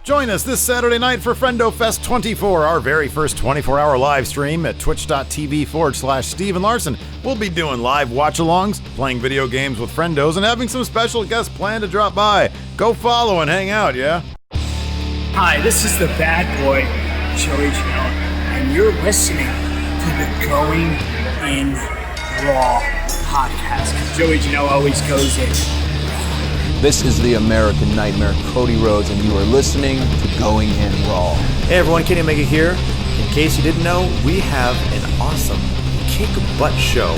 Join us this Saturday night for Friendo Fest 24, our very first 24-hour live stream at twitch.tv/Steve and Larson. We'll be doing live watch-alongs, playing video games with friendos, and having some special guests planned to drop by. Go follow and hang out, yeah? Hi, this is the bad boy, Joey Janela, and you're listening to the Going in Raw podcast. Joey Janela always goes in. This is the American Nightmare, Cody Rhodes, and you are listening to Going in Raw. Hey everyone, Kenny Omega here. In case you didn't know, we have an awesome kick-butt show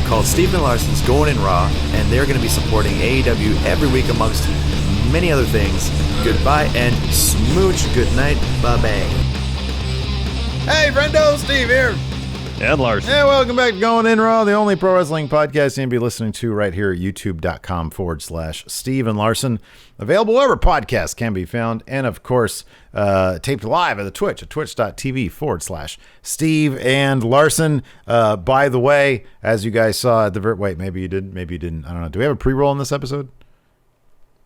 called Steve and Larson's Going in Raw, and they're going to be supporting AEW every week amongst many other things. Goodbye and smooch. Good night. Bye-bye. Hey, friendo, Steve here. And Larson. Hey, welcome back to Going In Raw, the only pro wrestling podcast you can be listening to right here at youtube.com/Steve and Larson. Available wherever podcasts can be found. And, of course, taped live at the Twitch at twitch.tv/Steve and Larson. By the way, as you guys saw at the... Wait, maybe you didn't. I don't know. Do we have a pre-roll in this episode?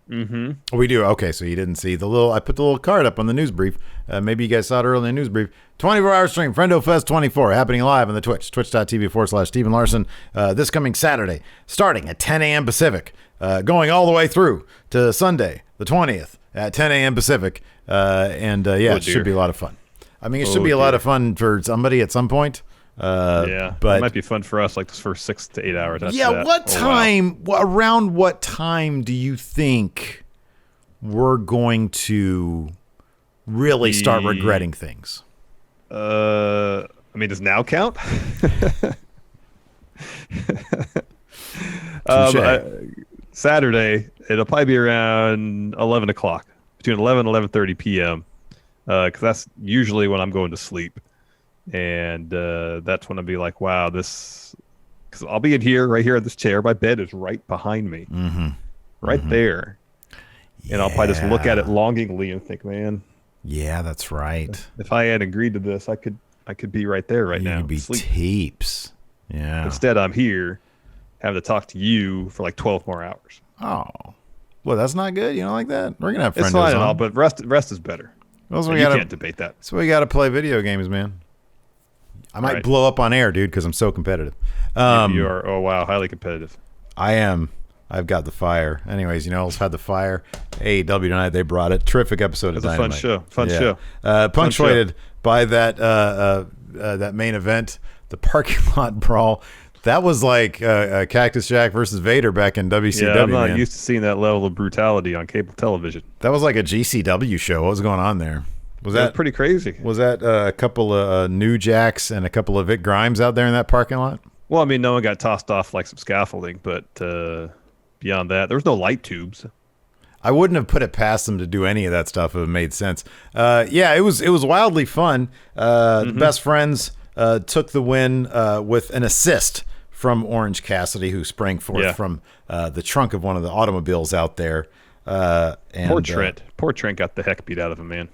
Mm-hmm. Oh, we do. Okay, so you didn't see the little... I put the little card up on the news brief. Maybe you guys saw it early in the news brief. 24-hour stream, Friendo Fest 24, happening live on the Twitch, twitch.tv/Steve and Larson, this coming Saturday, starting at 10 a.m. Pacific, going all the way through to Sunday, the 20th, at 10 a.m. Pacific. It should be a lot of fun. I mean, it should be a lot of fun for somebody at some point. But it might be fun for us, like the first 6 to 8 hours. Around what time do you think we're going to really start regretting things? I mean, does now count? Saturday, it'll probably be around 11 o'clock, between 11 and 11:30 p.m. Because that's usually when I'm going to sleep. And that's when I'll be like, wow, this... Because I'll be in here, right here in this chair. My bed is right behind me. Right there. Yeah. And I'll probably just look at it longingly and think, man... Yeah, that's right. If I had agreed to this, I could be right there right now. You'd be tapes. Yeah. Instead, I'm here having to talk to you for like 12 more hours. Oh. Well, that's not good. You don't like that? We're going to have friends. It's fine and all, but rest is better. Well, you can't debate that. So we got to play video games, man. I might blow up on air, dude, because I'm so competitive. You are, oh, wow, highly competitive. I am. I've got the fire. Anyways, I've had the fire. AEW tonight, they brought it. Terrific episode of Dynamite. It's a fun show. Punctuated by that main event, the parking lot brawl. That was like Cactus Jack versus Vader back in WCW. Yeah, I'm not used to seeing that level of brutality on cable television. That was like a GCW show. What was going on there? Was that pretty crazy? Was that a couple of New Jacks and a couple of Vic Grimes out there in that parking lot? Well, I mean, no one got tossed off like some scaffolding, but... beyond that, there was no light tubes. I wouldn't have put it past them to do any of that stuff if it made sense. It was wildly fun. The Best Friends took the win with an assist from Orange Cassidy, who sprang forth from the trunk of one of the automobiles out there. Poor Trent. Poor Trent got the heck beat out of him, man.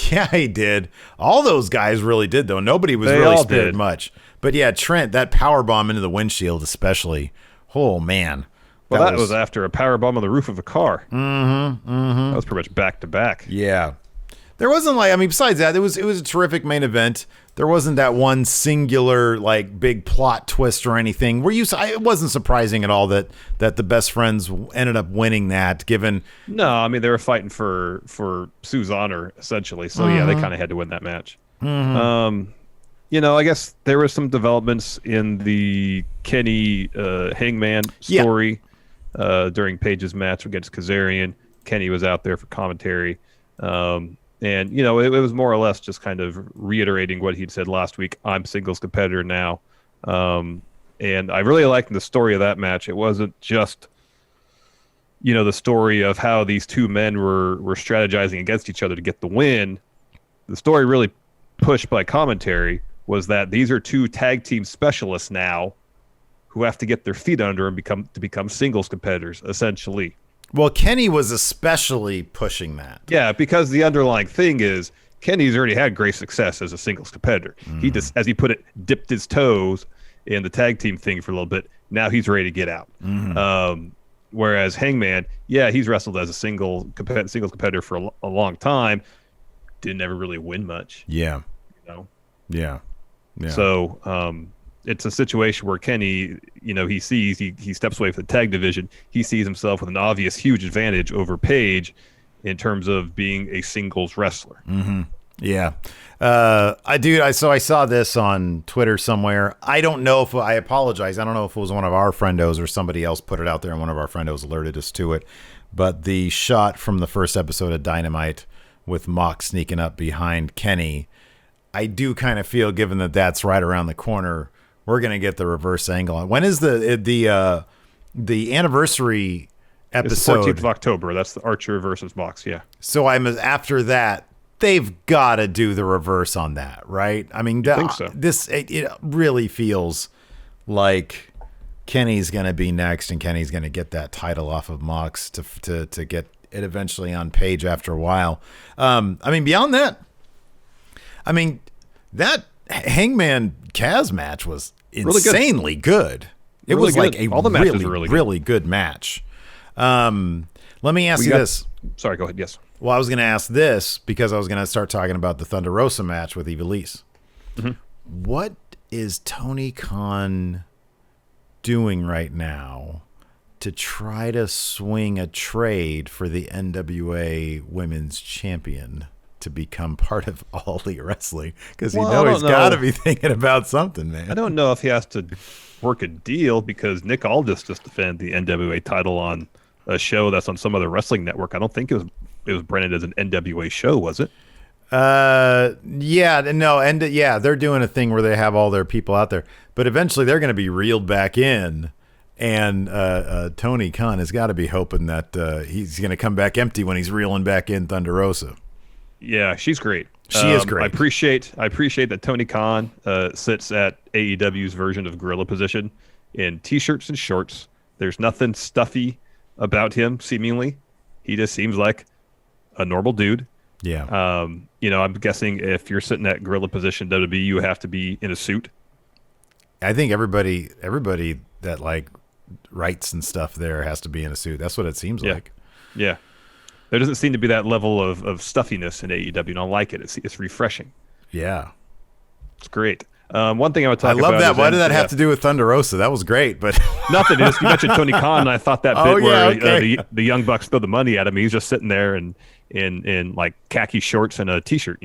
Yeah, he did. All those guys really did, though. Nobody was really spared much. But yeah, Trent, that power bomb into the windshield especially. Oh, man. Well, that was after a power bomb on the roof of a car. That was pretty much back to back. Yeah. There wasn't besides that, it was a terrific main event. There wasn't that one singular, big plot twist or anything. It wasn't surprising at all that the Best Friends ended up winning that, given... No, I mean, they were fighting for Sue's honor, essentially. So, yeah, they kind of had to win that match. I guess there were some developments in the Kenny Hangman story during Page's match against Kazarian. Kenny was out there for commentary. And, it was more or less just kind of reiterating what he'd said last week. I'm singles competitor now. And I really liked the story of that match. It wasn't just, the story of how these two men were strategizing against each other to get the win. The story really pushed by commentary was that these are two tag team specialists now who have to get their feet under and become singles competitors, essentially. Well, Kenny was especially pushing that. Yeah, because the underlying thing is Kenny's already had great success as a singles competitor. He just, as he put it, dipped his toes in the tag team thing for a little bit. Now he's ready to get out. Whereas Hangman, yeah, he's wrestled as a singles competitor for a long time, didn't ever really win much. Yeah. You know? Yeah. Yeah. So it's a situation where Kenny, he sees, he steps away from the tag division. He sees himself with an obvious huge advantage over Page in terms of being a singles wrestler. Mm-hmm. Yeah. I saw this on Twitter somewhere. I don't know if, I apologize, I don't know if it was one of our friendos or somebody else put it out there and one of our friendos alerted us to it. But the shot from the first episode of Dynamite with Mox sneaking up behind Kenny, I do kind of feel, given that that's right around the corner, we're going to get the reverse angle. When is the anniversary episode? It's 14th of October. That's the Archer versus Mox, yeah. So after that, they've got to do the reverse on that, right? I mean, I think so. It really feels like Kenny's going to be next, and Kenny's going to get that title off of Mox to get it eventually on Page after a while. I mean, beyond that, I mean, that Hangman Kaz match was insanely good. It was like a all the matches were really good match. Let me ask you this. Sorry, go ahead. Yes. Well, I was going to ask this because I was going to start talking about the Thunder Rosa match with Ivelisse. Mm-hmm. What is Tony Khan doing right now to try to swing a trade for the NWA Women's Champion to become part of All Elite Wrestling? Because he's got to be thinking about something, man. I don't know if he has to work a deal, because Nick Aldis just defended the NWA title on a show that's on some other wrestling network. I don't think it was branded as an NWA show, was it? Yeah, no, and they're doing a thing where they have all their people out there, but eventually they're going to be reeled back in, and Tony Khan has got to be hoping that he's going to come back empty when he's reeling back in Thunder Rosa. Yeah, she's great. She is great. I appreciate that Tony Khan sits at AEW's version of gorilla position in t-shirts and shorts. There's nothing stuffy about him, seemingly. He just seems like a normal dude. Yeah. I'm guessing if you're sitting at gorilla position WWE, you have to be in a suit. I think everybody that like writes and stuff there has to be in a suit. That's what it seems like. Yeah. There doesn't seem to be that level of stuffiness in AEW, and I like it. It's refreshing. Yeah. It's great. One thing I would talk about. I love that. Why did that have to do with Thunder Rosa? That was great, but nothing. You mentioned Tony Khan, and I thought that bit where the Young Bucks throw the money at him. He's just sitting there and in like khaki shorts and a t-shirt.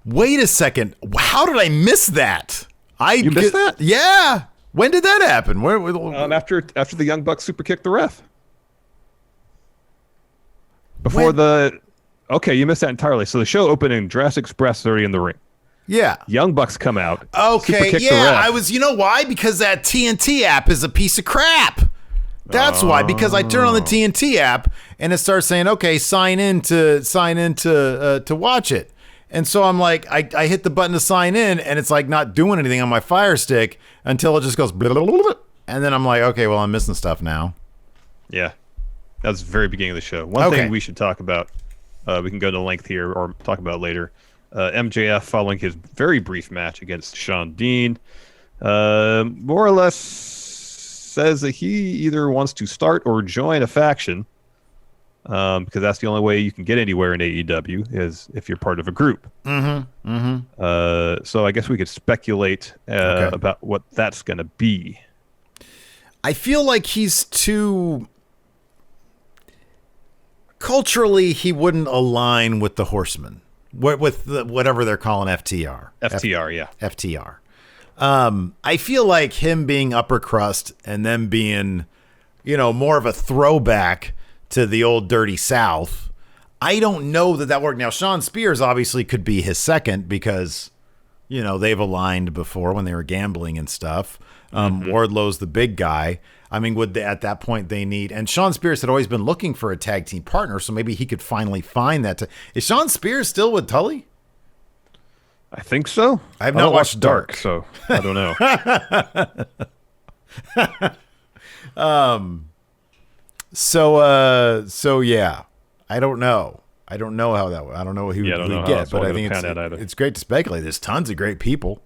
Wait a second. How did I miss that? You missed that? Yeah. When did that happen? Where? After the Young Bucks super kicked the ref. Okay, you missed that entirely. So the show opened and Jurassic Express is already in the ring. Yeah. Young Bucks come out. Okay, yeah. You know why? Because that TNT app is a piece of crap. That's why. Because I turn on the TNT app and it starts saying, okay, sign in to watch it. And so I'm like, I hit the button to sign in and it's like not doing anything on my Fire Stick until it just goes blah, blah, blah, blah, and then I'm like, okay, well, I'm missing stuff now. Yeah. That was the very beginning of the show. One thing we should talk about, we can go to length here or talk about later. MJF following his very brief match against Sean Dean, more or less says that he either wants to start or join a faction, because that's the only way you can get anywhere in AEW is if you're part of a group. Mm-hmm. Mm-hmm. So I guess we could speculate about what that's going to be. I feel like he's too... Culturally, he wouldn't align with the Horsemen, with whatever they're calling FTR. FTR, yeah. FTR. I feel like him being upper crust and them being, more of a throwback to the old dirty South. I don't know that worked. Now, Sean Spears obviously could be his second because, they've aligned before when they were gambling and stuff. Wardlow's the big guy. I mean, at that point they need, and Sean Spears had always been looking for a tag team partner, so maybe he could finally find that. Is Sean Spears still with Tully? I think so. I've not watched Dark, so I don't know. So yeah, I don't know. I don't know how that. I don't know who we get, but I think it's great to speculate. There's tons of great people.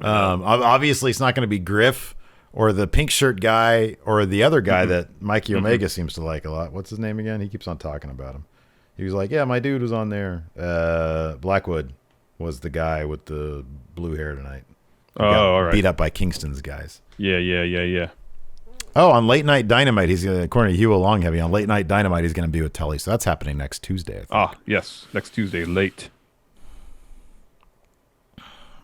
Obviously, it's not going to be Griff or the pink shirt guy, or the other guy that Mikey Omega seems to like a lot. What's his name again? He keeps on talking about him. He was like, yeah, my dude was on there. Blackwood was the guy with the blue hair tonight. All right. Beat up by Kingston's guys. Yeah. Oh, on Late Night Dynamite, he's going to, according to Hugh Longheavy, on Late Night Dynamite, he's going to be with Tully. So that's happening next Tuesday, I think. Ah, yes. Next Tuesday, late.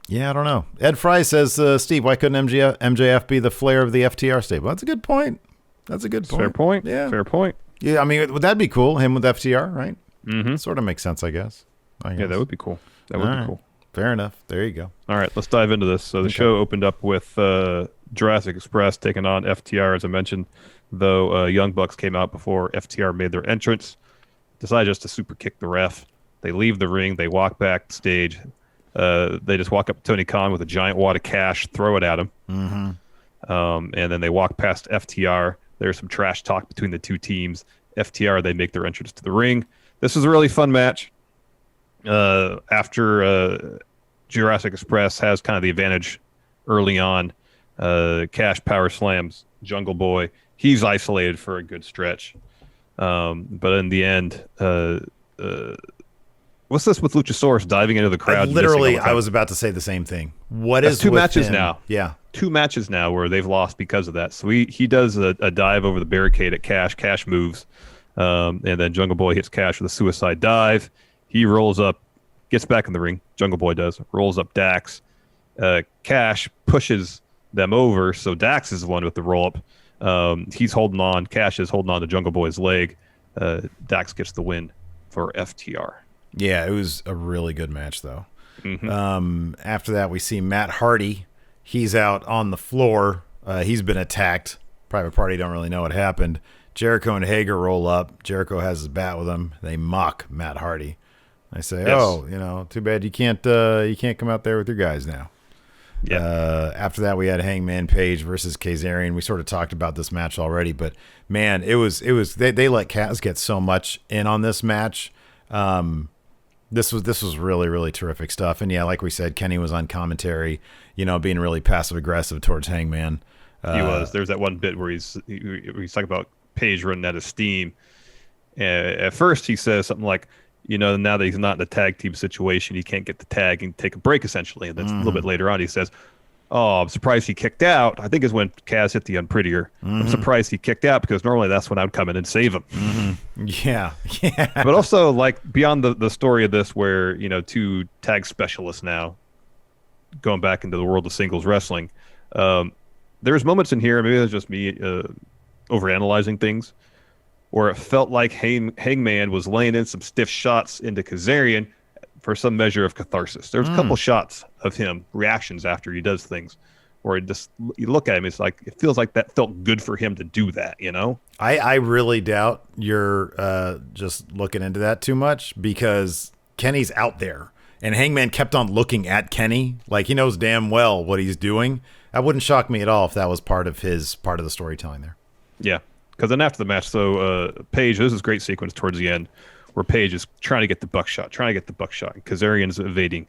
Yeah, I don't know. Ed Fry says, Steve, why couldn't MJF be the Flair of the FTR stable? That's a good point. Fair point. Yeah. Fair point. Yeah, I mean, would that be cool? Him with FTR, right? Mm-hmm. Sort of makes sense, I guess. Yeah, that would be cool. That would be cool. Fair enough. There you go. All right, let's dive into this. So the show opened up with Jurassic Express taking on FTR, as I mentioned, though Young Bucks came out before FTR made their entrance, decided just to super kick the ref. They leave the ring. They walk backstage. They just walk up to Tony Khan with a giant wad of cash, throw it at him. And then they walk past FTR. There's some trash talk between the two teams. FTR, they make their entrance to the ring. This is a really fun match. After Jurassic Express has kind of the advantage early on, Cash power slams Jungle Boy. He's isolated for a good stretch. But in the end, what's this with Luchasaurus diving into the crowd? Literally, I was about to say the same thing. That's two matches now. Yeah. 2 matches now where they've lost because of that. So he does a dive over the barricade at Cash. Cash moves. And then Jungle Boy hits Cash with a suicide dive. He rolls up, gets back in the ring. Jungle Boy does. Rolls up Dax. Cash pushes them over, so Dax is the one with the roll-up. He's holding on. Cash is holding on to Jungle Boy's leg. Dax gets the win for FTR. Yeah, it was a really good match, though. After that, we see Matt Hardy. He's out on the floor. He's been attacked. Private Party don't really know what happened. Jericho and Hager roll up. Jericho has his bat with him. They mock Matt Hardy. They say, too bad you can't come out there with your guys now. Yeah. After that, we had Hangman Page versus Kazarian. We sort of talked about this match already, but man, they let Kaz get so much in on this match. This was really, really terrific stuff. And yeah, like we said, Kenny was on commentary, being really passive aggressive towards Hangman. He was. There's that one bit where he's talking about Page running out of steam. At first, he says something like, now that he's not in a tag team situation, he can't get the tag and take a break, essentially. And then a little bit later on, he says, oh, I'm surprised he kicked out. I think is when Kaz hit the unprettier. I'm surprised he kicked out because normally that's when I'd come in and save him. Yeah. But also, like, beyond the story of this where, 2 tag specialists now going back into the world of singles wrestling, there's moments in here, maybe it's just me overanalyzing things, where it felt like Hangman was laying in some stiff shots into Kazarian for some measure of catharsis. There's a couple shots of him, reactions after he does things, where you look at him, it's like, it feels like that felt good for him to do that, I really doubt you're just looking into that too much, because Kenny's out there, and Hangman kept on looking at Kenny like he knows damn well what he's doing. That wouldn't shock me at all if that was part of the storytelling there. Yeah. Because then after the match, Page, this is a great sequence towards the end where Page is trying to get the buckshot, and Kazarian's evading.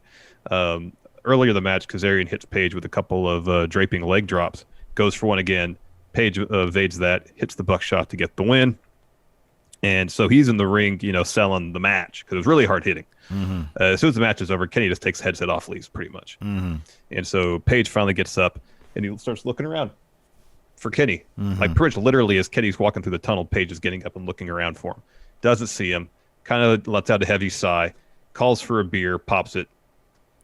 Earlier in the match, Kazarian hits Page with a couple of draping leg drops, goes for one again. Page evades that, hits the buckshot to get the win. And so he's in the ring, selling the match because it was really hard hitting. As soon as the match is over, Kenny just takes the headset off, leaves pretty much. And so Page finally gets up and he starts looking around for Kenny. Like pretty much literally as Kenny's walking through the tunnel, Page is getting up and looking around for him. Doesn't see him, kind of lets out a heavy sigh, calls for a beer, pops it,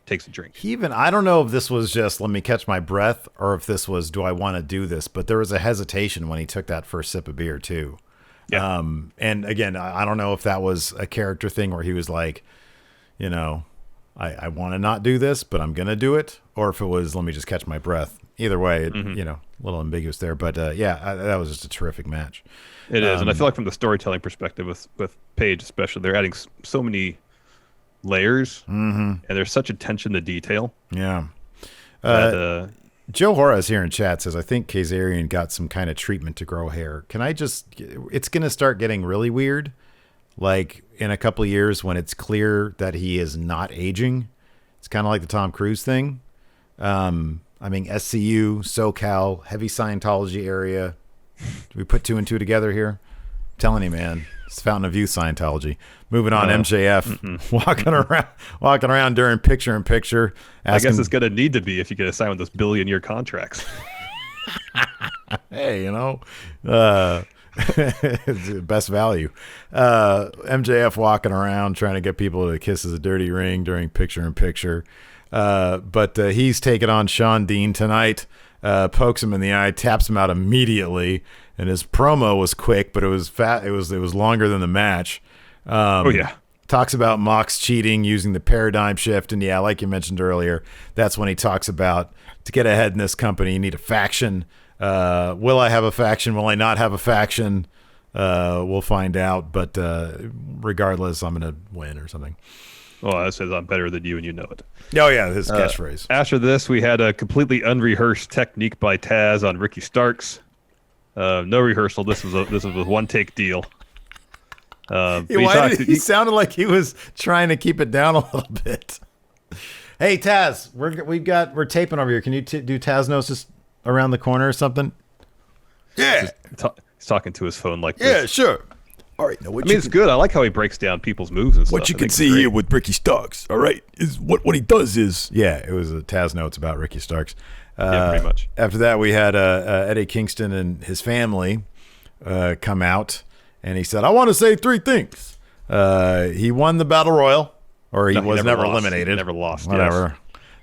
takes a drink. I don't know if this was just let me catch my breath or if this was do I want to do this, but there was a hesitation when he took that first sip of beer too. Yeah. And again, I don't know if that was a character thing where he was like, I want to not do this, but I'm going to do it, or if it was let me just catch my breath. Either way, a little ambiguous there, but that was just a terrific match. It is, and I feel like from the storytelling perspective with Page especially, they're adding so many layers, and there's such attention to detail. Yeah. Joe Horace here in chat says, I think Kazarian got some kind of treatment to grow hair. It's going to start getting really weird, like in a couple of years when it's clear that he is not aging. It's kind of like the Tom Cruise thing. I mean, SCU, SoCal, heavy Scientology area. Do we put two and two together here? I'm telling you, man. It's Fountain of Youth Scientology. Moving on, MJF walking around during picture-in-picture. I guess it's going to need to be if you get assigned with those billion-year contracts. Hey, best value. MJF walking around trying to get people to kiss his dirty ring during picture-in-picture. But he's taking on Sean Dean tonight. Pokes him in the eye, taps him out immediately, and his promo was quick, but it was fat. It was longer than the match. Talks about Mox cheating using the paradigm shift, and like you mentioned earlier, that's when he talks about to get ahead in this company, you need a faction. Will I have a faction? Will I not have a faction? We'll find out. But regardless, I'm going to win or something. Well, that says I'm better than you, and you know it. Oh, yeah, his catchphrase. After this, we had a completely unrehearsed technique by Taz on Ricky Starks. No rehearsal. This was a one-take deal. He sounded like he was trying to keep it down a little bit. Hey, Taz, we're taping over here. Can you do Taznosis around the corner or something? Yeah. He's talking to his phone like this. Yeah, sure. All right. Now it's good. I like how he breaks down people's moves and stuff. What you can see here with Ricky Starks, all right, is what he does is... Yeah, it was a Taz notes about Ricky Starks. Pretty much. After that, we had Eddie Kingston and his family come out, and he said, I want to say three things. He won the Battle Royal, or he was never eliminated. He never lost. Whatever.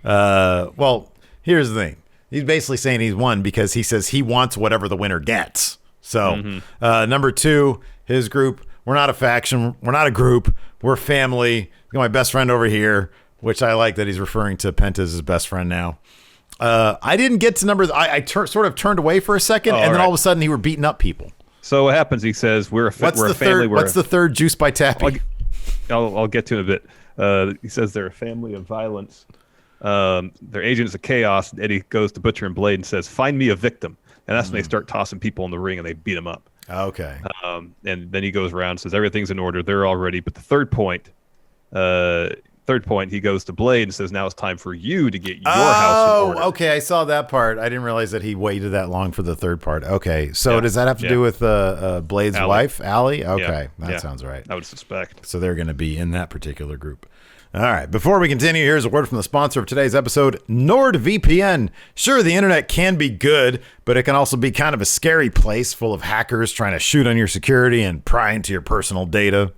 Yes. Well, here's the thing. He's basically saying he's won because he says he wants whatever the winner gets. So, number two, his group, we're not a faction. We're not a group. We're family. Got my best friend over here, which I like that he's referring to Penta as his best friend now. I didn't get to numbers. I sort of turned away for a second, and then all of a sudden, he were beating up people. So what happens? He says, we're a family. What's the third juice by Tappy? I'll get to it in a bit. He says they're a family of violence. They're agents of chaos. Eddie goes to Butcher and Blade and says, find me a victim. And that's when they start tossing people in the ring and they beat them up. Okay. And then he goes around and says, everything's in order. They're all ready. But the third point, he goes to Blade and says, now it's time for you to get your house in order. Okay. I saw that part. I didn't realize that he waited that long for the third part. Okay. So does that have to do with Blade's wife, Allie? Okay. That sounds right. I would suspect. So they're going to be in that particular group. All right. Before we continue, here's a word from the sponsor of today's episode, NordVPN. Sure, the internet can be good, but it can also be kind of a scary place full of hackers trying to shoot on your security and pry into your personal data.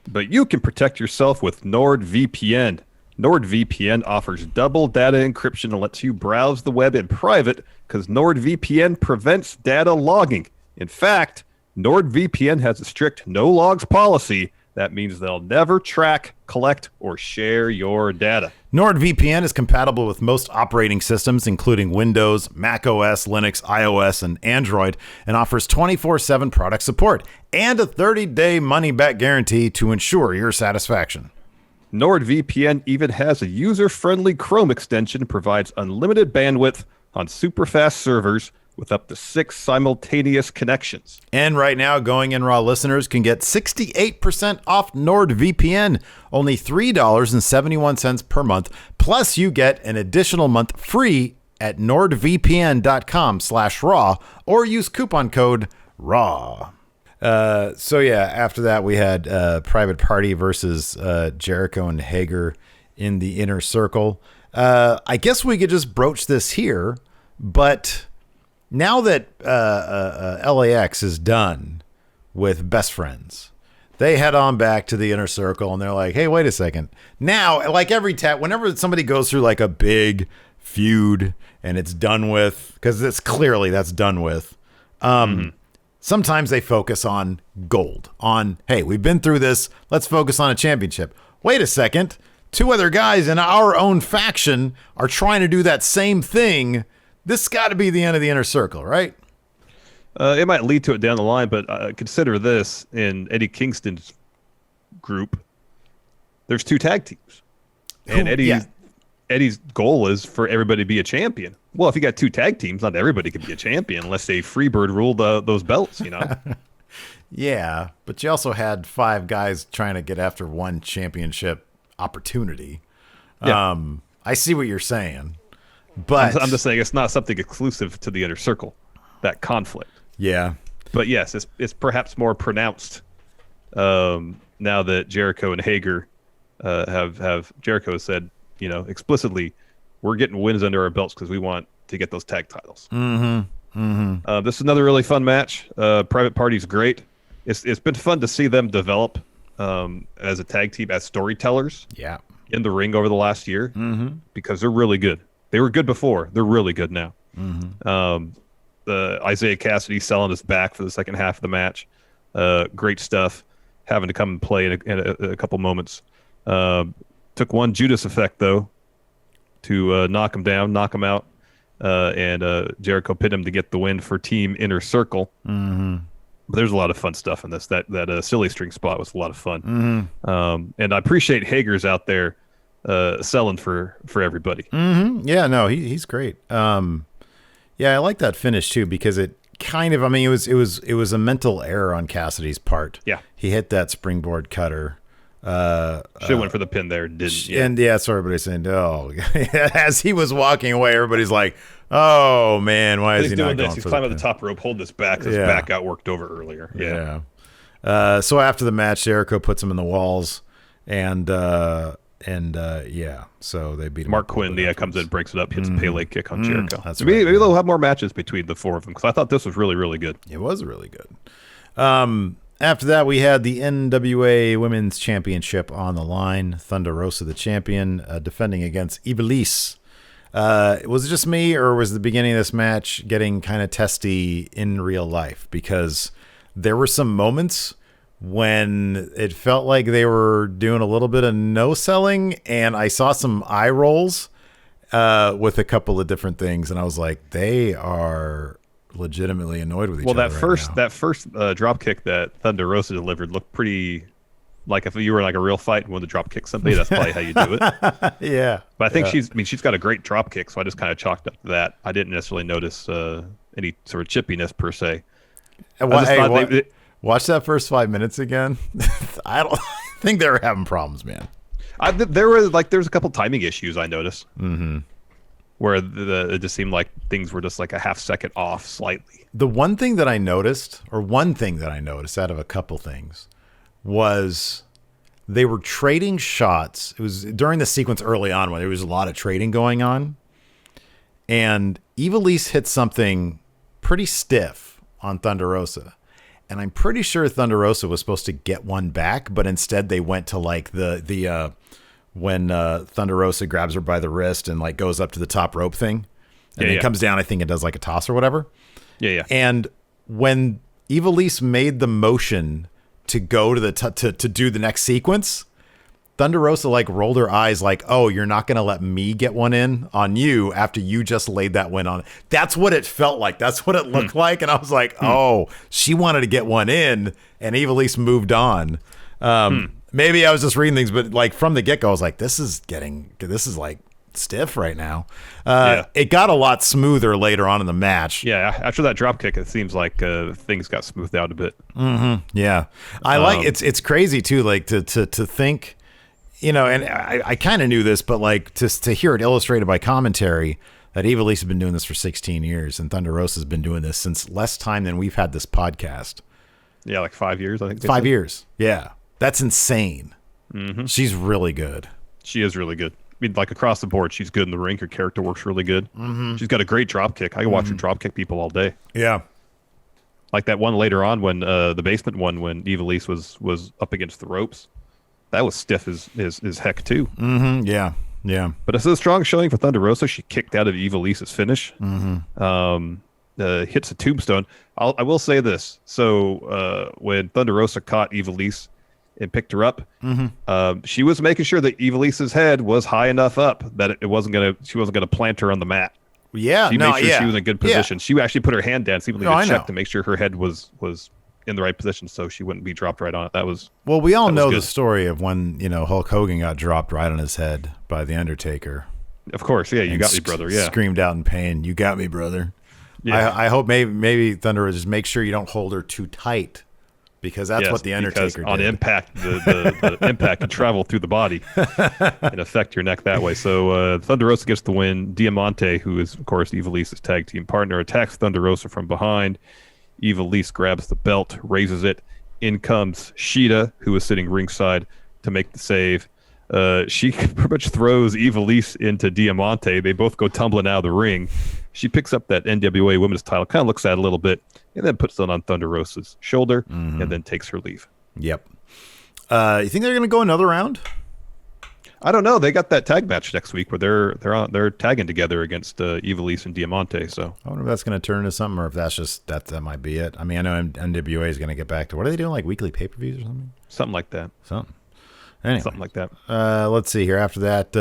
But you can protect yourself with NordVPN. NordVPN offers double data encryption and lets you browse the web in private because NordVPN prevents data logging. In fact, NordVPN has a strict no logs policy. That means they'll never track, collect, or share your data. NordVPN is compatible with most operating systems, including Windows, Mac OS, Linux, iOS, and Android, and offers 24/7 product support and a 30-day money-back guarantee to ensure your satisfaction. NordVPN even has a user-friendly Chrome extension that provides unlimited bandwidth on super-fast servers with up to 6 simultaneous connections. And right now, Going In Raw listeners can get 68% off NordVPN, only $3.71 per month. Plus, you get an additional month free at nordvpn.com/raw or use coupon code RAW. After that, we had Private Party versus Jericho and Hager in the Inner Circle. I guess we could just broach this here, but... Now that LAX is done with Best Friends, they head on back to the Inner Circle and they're like, hey, wait a second. Now, like whenever somebody goes through like a big feud and it's done with, because it's clearly that's done with, sometimes they focus on gold, on, hey, we've been through this. Let's focus on a championship. Wait a second. 2 other guys in our own faction are trying to do that same thing. This has got to be the end of the Inner Circle, right? It might lead to it down the line, but consider this. In Eddie Kingston's group, there's 2 tag teams. And Eddie's goal is for everybody to be a champion. Well, if you got 2 tag teams, not everybody can be a champion unless they Freebird rule those belts, you know? Yeah, but you also had 5 guys trying to get after 1 championship opportunity. Yeah. I see what you're saying. But I'm just saying it's not something exclusive to the Inner Circle, that conflict. Yeah. But yes, it's perhaps more pronounced now that Jericho and Hager have Jericho has said, explicitly, we're getting wins under our belts because we want to get those tag titles. This is another really fun match. Private Party's great. It's been fun to see them develop as a tag team, as storytellers. Yeah. In the ring over the last year, because they're really good. They were good before. They're really good now. Isaiah Cassidy selling us back for the second half of the match. Great stuff. Having to come and play in a couple moments. Took one Judas effect, though, to knock him down, knock him out. And Jericho pinned him to get the win for Team Inner Circle. But there's a lot of fun stuff in this. That silly string spot was a lot of fun. And I appreciate Hager's out there selling for everybody. Yeah, no, he's great. Yeah, I like that finish too, because it kind of, it was a mental error on Cassidy's part. Yeah, he hit that springboard cutter. Should went for the pin there, didn't? Yeah. And so everybody's saying, "Oh," as he was walking away, everybody's like, "Oh man, why is he not going?" He's climbing the top rope, holding his back. His back got worked over earlier. Yeah. So after the match, Jericho puts him in the walls, and so they beat him. Mark Quinn, comes in, breaks it up, hits a Pele kick on Jericho. That's maybe right, they'll have more matches between the four of them, because I thought this was really, really good. It was really good. After that, we had the NWA Women's Championship on the line. Thunder Rosa, the champion, defending against Ivelisse. Was it just me, or was the beginning of this match getting kind of testy in real life? Because there were some moments when it felt like they were doing a little bit of no-selling, and I saw some eye rolls with a couple of different things, and I was like, they are legitimately annoyed with each other. Well, that first drop kick that Thunder Rosa delivered looked pretty like if you were like a real fight and wanted to drop kick somebody. That's probably how you do it. Yeah, but I think she's got a great drop kick, so I just kind of chalked up to that. I didn't necessarily notice any sort of chippiness per se. Watch that first 5 minutes again. I don't think they were having problems, man. There was a couple timing issues I noticed. Where it just seemed like things were just like a half second off slightly. The one thing that I noticed out of a couple things was they were trading shots. It was during the sequence early on when there was a lot of trading going on. And Ivelisse hit something pretty stiff on Thunder Rosa. And I'm pretty sure Thunder Rosa was supposed to get one back, but instead they went to like the when Thunder Rosa grabs her by the wrist and like goes up to the top rope thing, and then comes down. I think it does like a toss or whatever. Yeah. And when Ivelisse made the motion to go to the to do the next sequence, Thunder Rosa like rolled her eyes like, "Oh, you're not gonna let me get one in on you after you just laid that win on." That's what it felt like. That's what it looked like, and I was like, "Oh, she wanted to get one in," and Ivelisse moved on. Maybe I was just reading things, but like from the get-go, I was like, this is like stiff right now. It got a lot smoother later on in the match. Yeah, after that drop kick, it seems like things got smoothed out a bit. Yeah, I like it's crazy too. Like to think, and I kind of knew this, but like to hear it illustrated by commentary that Ivelisse has been doing this for 16 years, and Thunder Rosa has been doing this since less time than we've had this podcast. Yeah, like 5 years, I think. 5 years. Yeah. That's insane. She's really good. She is really good. I mean, like across the board, she's good in the ring. Her character works really good. She's got a great drop kick. I can watch her drop kick people all day. Yeah. Like that one later on when the basement one when Ivelisse was up against the ropes. That was stiff as heck too. Yeah. But it's a strong showing for Thunder Rosa. She kicked out of Ivelisse's finish. Hits a tombstone. I will say this. So when Thunder Rosa caught Ivelisse and picked her up, she was making sure that Ivelisse's head was high enough up that she wasn't gonna plant her on the mat. Yeah, she made sure she was in a good position. She actually put her hand down, see if they could check to make sure her head was in the right position, so she wouldn't be dropped right on it. That was we all know the story of when Hulk Hogan got dropped right on his head by the Undertaker. Of course, yeah, you got me, brother. Yeah, screamed out in pain, "You got me, brother." Yeah. I hope maybe Thunder just make sure you don't hold her too tight because that's what the Undertaker did. On impact, the impact can travel through the body and affect your neck that way. So Thunder Rosa gets the win. Diamante, who is, of course, Ivelisse's tag team partner, attacks Thunder Rosa from behind. Ivelisse grabs the belt, raises it. In comes Shida, who is sitting ringside to make the save. She pretty much throws Ivelisse into Diamante. They both go tumbling out of the ring. She picks up that NWA Women's title, kind of looks at it a little bit, and then puts it on Thunder Rosa's shoulder, and then takes her leave. Yep. You think they're going to go another round? I don't know. They got that tag match next week where they're tagging together against Ivelisse and Diamante. So I wonder if that's going to turn into something, or if that's just that might be it. I mean, I know NWA is going to get back to what are they doing, like weekly pay-per-views or something? Something like that. Anyway, something like that. Let's see here. After that,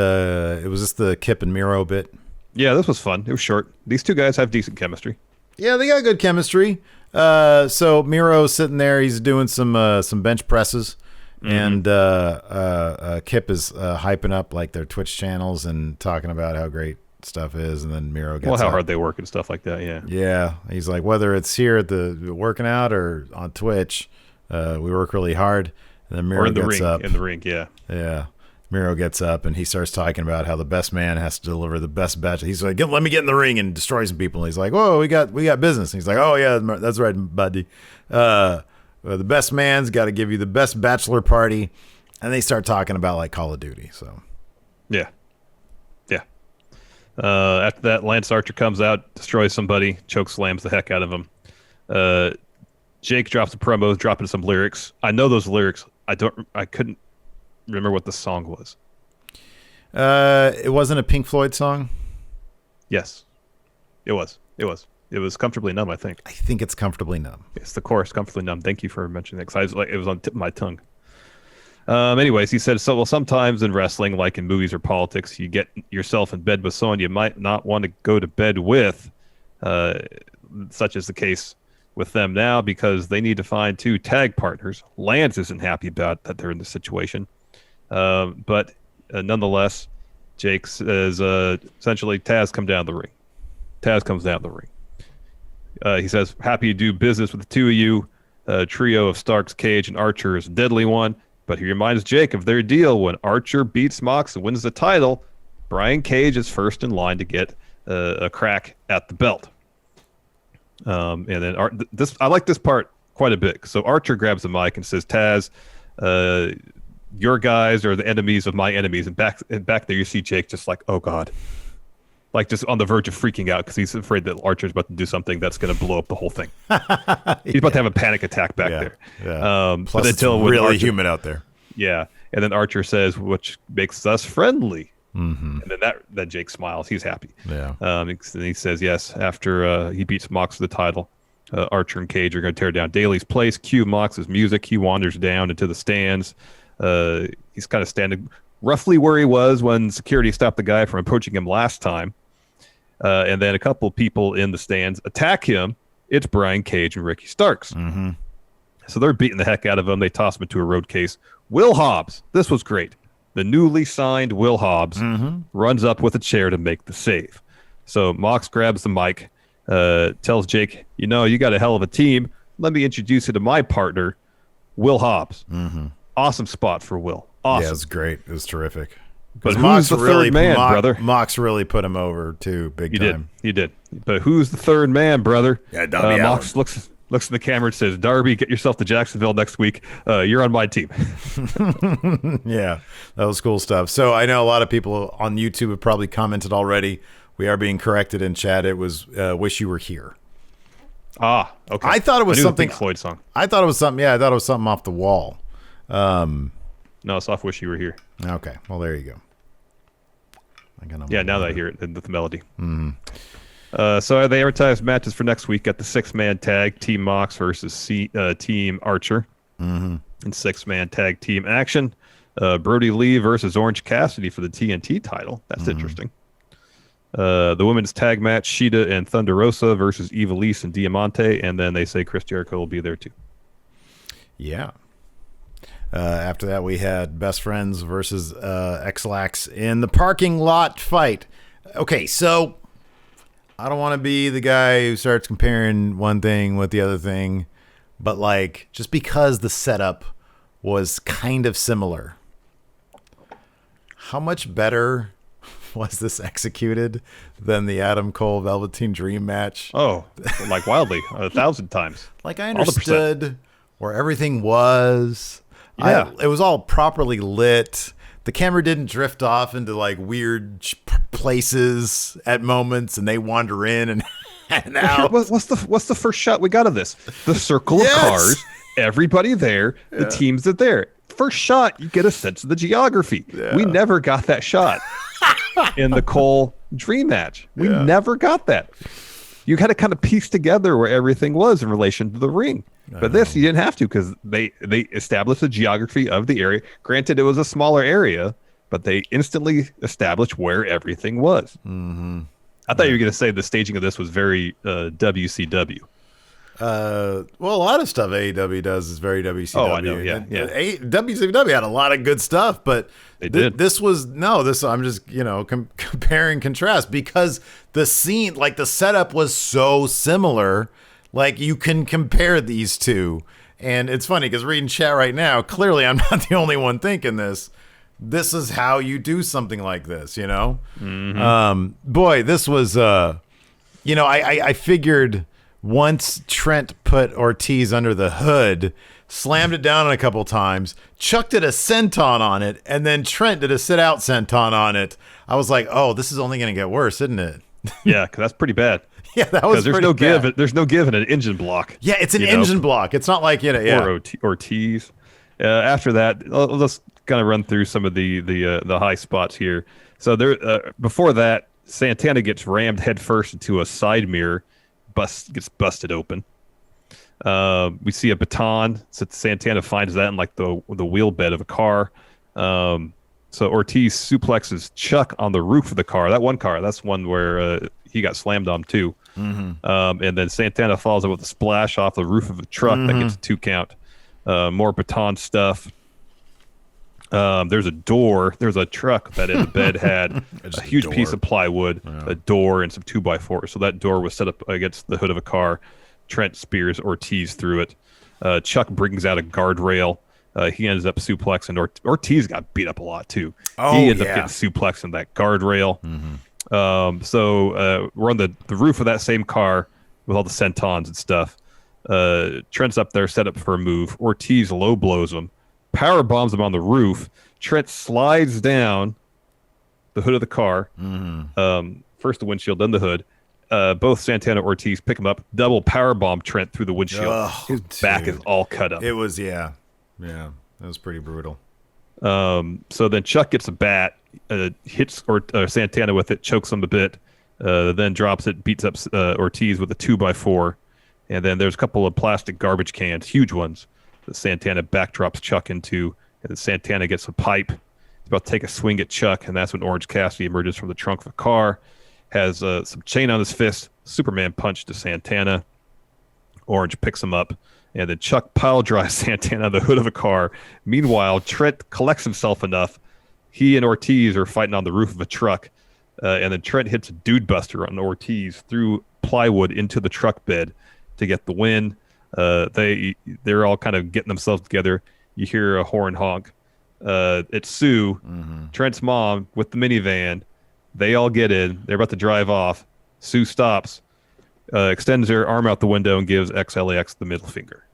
it was just the Kip and Miro bit. Yeah, this was fun. It was short. These two guys have decent chemistry. Yeah, they got good chemistry. So Miro's sitting there. He's doing some bench presses. And Kip is hyping up like their Twitch channels and talking about how great stuff is. And then Miro gets how hard they work and stuff like that. Yeah. Yeah. He's like, whether it's here at the working out or on Twitch, we work really hard. And then Miro gets up. In the ring, yeah. Yeah. Miro gets up and he starts talking about how the best man has to deliver the best batch. He's like, let me get in the ring and destroy some people. And he's like, whoa, we got business. And he's like, oh yeah, that's right, buddy. The best man's got to give you the best bachelor party. And they start talking about like Call of Duty. So yeah. After that, Lance Archer comes out, destroys somebody, choke slams the heck out of him. Jake drops a promo, dropping some lyrics. I know those lyrics. I couldn't remember what the song was. It wasn't a Pink Floyd song? Yes. It was. It was Comfortably Numb, I think. I think it's Comfortably Numb. It's the chorus, Comfortably Numb. Thank you for mentioning that, because it was on the tip of my tongue. Anyways, he said, sometimes in wrestling, like in movies or politics, you get yourself in bed with someone you might not want to go to bed with, such as the case with them now, because they need to find two tag partners. Lance isn't happy about that they're in this situation. But nonetheless, Jake says, essentially, Taz comes down the ring. He says, happy to do business with the two of you. Trio of Starks, Cage, and Archer is a deadly one. But he reminds Jake of their deal. When Archer beats Mox and wins the title, Brian Cage is first in line to get a crack at the belt. And then I like this part quite a bit. So Archer grabs the mic and says, Taz, your guys are the enemies of my enemies. And back there you see Jake just like, oh God. Like just on the verge of freaking out because he's afraid that Archer's about to do something that's going to blow up the whole thing. He's about to have a panic attack back there. Yeah. Plus it's really humid out there. Yeah. And then Archer says, which makes us friendly. Mm-hmm. And then that Jake smiles. He's happy. Yeah. And he says, yes, after he beats Mox for the title, Archer and Cage are going to tear down Daly's place, cue Mox's music. He wanders down into the stands. He's kind of standing roughly where he was when security stopped the guy from approaching him last time. And then a couple people in the stands attack him. It's Brian Cage and Ricky Starks. Mm-hmm. So they're beating the heck out of him. They toss him into a road case. Will Hobbs, this was great. The newly signed Will Hobbs runs up with a chair to make the save. So Mox grabs the mic, tells Jake, you got a hell of a team. Let me introduce you to my partner, Will Hobbs. Mm-hmm. Awesome spot for Will. Awesome. Yeah, it was great. It was terrific. But who's the third man, brother? Mox really put him over, too, big time. He did. But who's the third man, brother? Yeah, Darby Mox looks in the camera and says, Darby, get yourself to Jacksonville next week. You're on my team. Yeah, that was cool stuff. So I know a lot of people on YouTube have probably commented already. We are being corrected in chat. It was Wish You Were Here. Ah, okay. I thought it was something. Pink Floyd song. I thought it was something. Yeah, I thought it was something off the wall. No, it's off Wish You Were Here. Okay, well, there you go. Now that I hear it, the melody. Mm-hmm. So they advertised matches for next week at the 6-man tag, Team Mox versus Team Archer. Mm-hmm. And 6-man tag team action. Brody Lee versus Orange Cassidy for the TNT title. That's interesting. The women's tag match, Shida and Thunder Rosa versus Ivelisse and Diamante. And then they say Chris Jericho will be there too. Yeah. After that, we had Best Friends versus X-Lax in the parking lot fight. Okay, so I don't want to be the guy who starts comparing one thing with the other thing, but like just because the setup was kind of similar, how much better was this executed than the Adam Cole Velveteen Dream match? Oh, like wildly, 1,000 times. Like I understood where everything was. Yeah. It was all properly lit. The camera didn't drift off into like weird places at moments, and they wander in and out. What's the first shot we got of this? The circle of cars, everybody there, the teams that there. First shot, you get a sense of the geography. Yeah. We never got that shot in the Cole Dream match. We never got that. You had to kind of piece together where everything was in relation to the ring. But this, you didn't have to, because they established the geography of the area. Granted, it was a smaller area, but they instantly established where everything was. Mm-hmm. I thought you were going to say the staging of this was very WCW. Well, a lot of stuff AEW does is very WCW. Oh, I know, yeah. WCW had a lot of good stuff, but they did. This I'm just, compare and contrast, because the scene, like the setup was so similar, like you can compare these two. And it's funny because reading chat right now, clearly I'm not the only one thinking this. This is how you do something like this, Mm-hmm. Boy, this was, I figured once Trent put Ortiz under the hood, slammed it down a couple times, chucked it a senton on it, and then Trent did a sit-out senton on it. I was like, oh, this is only going to get worse, isn't it? Yeah, because that's pretty bad. Yeah, that was there's pretty no bad. give. There's no give in an engine block. Yeah, it's an engine block. It's not like or Ortiz. After that, let's kind of run through some of the high spots here. So there, before that, Santana gets rammed headfirst into a side mirror, gets busted open. We see a baton. So Santana finds that in like the wheel bed of a car. So Ortiz suplexes Chuck on the roof of the car. That's one where he got slammed on too. Mm-hmm. And then Santana follows up with a splash off the roof of a truck that gets a 2 count. More baton stuff. There's a door. There's a truck that in the bed had a huge piece of plywood, a door, and some 2x4. So that door was set up against the hood of a car. Trent spears Ortiz through it. Chuck brings out a guardrail. He ends up suplexing. Ortiz got beat up a lot too. He ends up getting suplexed in that guardrail. Mm-hmm. So we're on the roof of that same car with all the sentons and stuff. Trent's up there set up for a move. Ortiz low blows him, power bombs him on the roof. Trent slides down the hood of the car. Mm-hmm. First the windshield, then the hood. Both Santana and Ortiz pick him up, double power bomb Trent through the windshield. His back is all cut up. It was, yeah, that was pretty brutal. So then Chuck gets a bat, hits Santana with it, chokes him a bit, then drops it, beats up Ortiz with a 2x4, and then there's a couple of plastic garbage cans, huge ones, that Santana backdrops Chuck into, and then Santana gets a pipe. He's about to take a swing at Chuck, and that's when Orange Cassidy emerges from the trunk of a car, has some chain on his fist, Superman punch to Santana. Orange picks him up, and then Chuck pile drives Santana on the hood of a car. Meanwhile, Trent collects himself enough. He and Ortiz are fighting on the roof of a truck, and then Trent hits a dude buster on Ortiz through plywood into the truck bed to get the win. They're all kind of getting themselves together. You hear a horn honk. It's Sue, Trent's mom, with the minivan. They all get in. They're about to drive off. Sue stops, extends her arm out the window, and gives XLAX the middle finger.